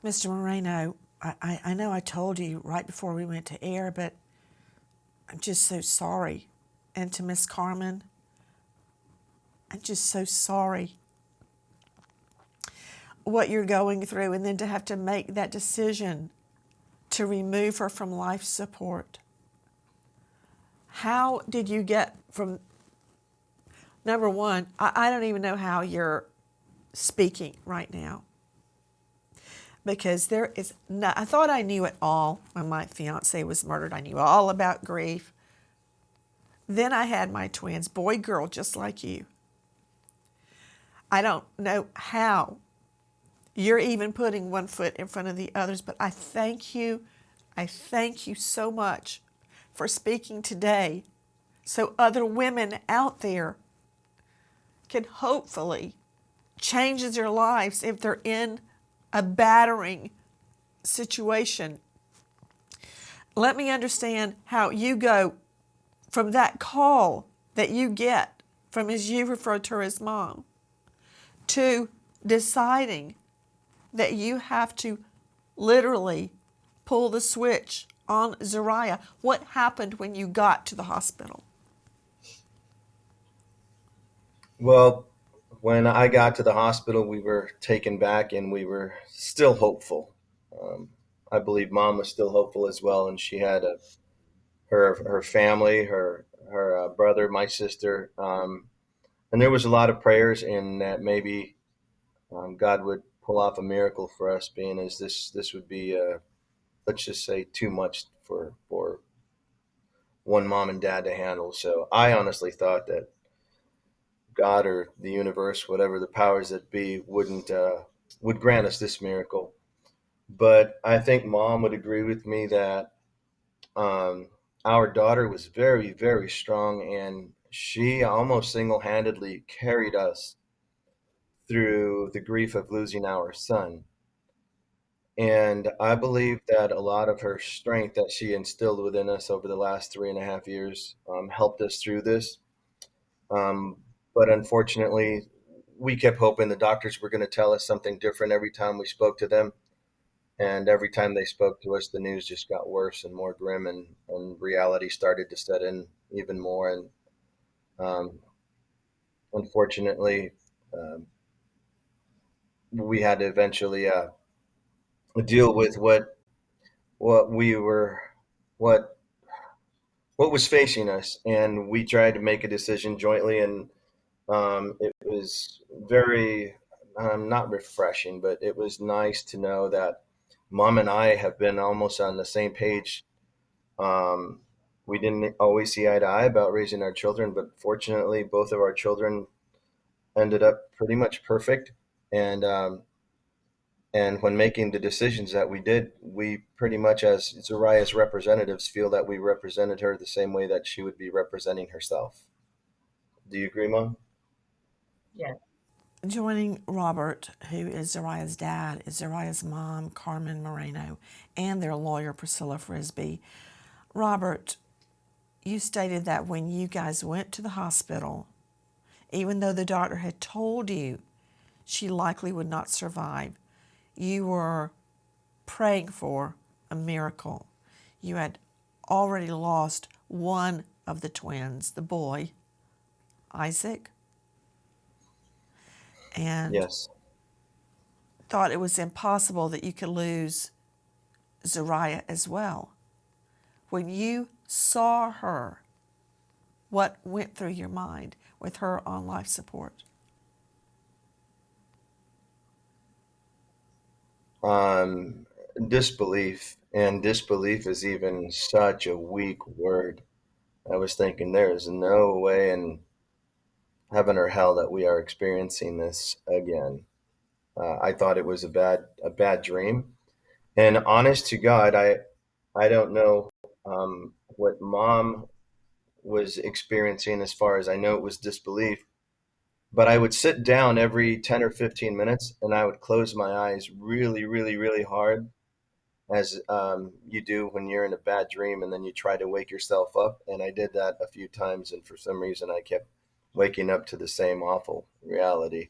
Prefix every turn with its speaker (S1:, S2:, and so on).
S1: Mr. Moreno, I know I told you right before we went to air, but I'm just so sorry. And to Miss Carmen, I'm just so sorry what you're going through, and then to have to make that decision to remove her from life support. How did you get from, number one, I don't even know how you're speaking right now, because there is no, I thought I knew it all when my fiance was murdered. I knew all about grief. Then I had my twins, boy, girl, just like you. I don't know how you're even putting one foot in front of the others, but I thank you. I thank you so much for speaking today, so other women out there can hopefully change their lives if they're in a battering situation. Let me understand how you go from that call that you get from, as you refer to her as mom, to deciding that you have to literally pull the switch on Zahriya. What happened when you got to the hospital?
S2: Well, when I got to the hospital, we were taken back and we were still hopeful. Um, I believe mom was still hopeful as well, and she had her family, her brother, my sister, and there was a lot of prayers in that maybe God would pull off a miracle for us, being as this would be let's just say too much for one mom and dad to handle. So I honestly thought that God or the universe, whatever the powers that be, wouldn't would grant us this miracle. But I think mom would agree with me that um, our daughter was very, very strong, and she almost single-handedly carried us through the grief of losing our son. And I believe that a lot of her strength that she instilled within us over the last 3.5 years helped us through this. Um, but unfortunately, we kept hoping the doctors were going to tell us something different every time we spoke to them. And every time they spoke to us, the news just got worse and more grim, and reality started to set in even more. And um, unfortunately, um, we had to eventually deal with what we were, what what was facing us, and we tried to make a decision jointly, and it was very not refreshing, but it was nice to know that mom and I have been almost on the same page. Um, we didn't always see eye to eye about raising our children, but fortunately, both of our children ended up pretty much perfect. And and when making the decisions that we did, we pretty much, as Zariah's representatives, feel that we represented her the same way that she would be representing herself. Do you agree, Mom?
S3: Yeah.
S1: Joining Robert, who is Zahriya's dad, is Zahriya's mom, Carmen Moreno, and their lawyer, Priscilla Frisbee. Robert, you stated that when you guys went to the hospital, even though the doctor had told you she likely would not survive, you were praying for a miracle. You had already lost one of the twins, the boy, Isaac, and
S2: Yes.
S1: thought it was impossible that you could lose Zahriya as well. When you saw her, what went through your mind with her on life support?
S2: Um, Disbelief, and disbelief is even such a weak word. I was thinking there is no way in heaven or hell that we are experiencing this again. I thought it was a bad dream, and honest to God, I don't know what mom was experiencing. As far as I know, it was disbelief. But I would sit down every 10 or 15 minutes and I would close my eyes really, really, really hard, as you do when you're in a bad dream, and then you try to wake yourself up. And I did that a few times, and for some reason, I kept waking up to the same awful reality.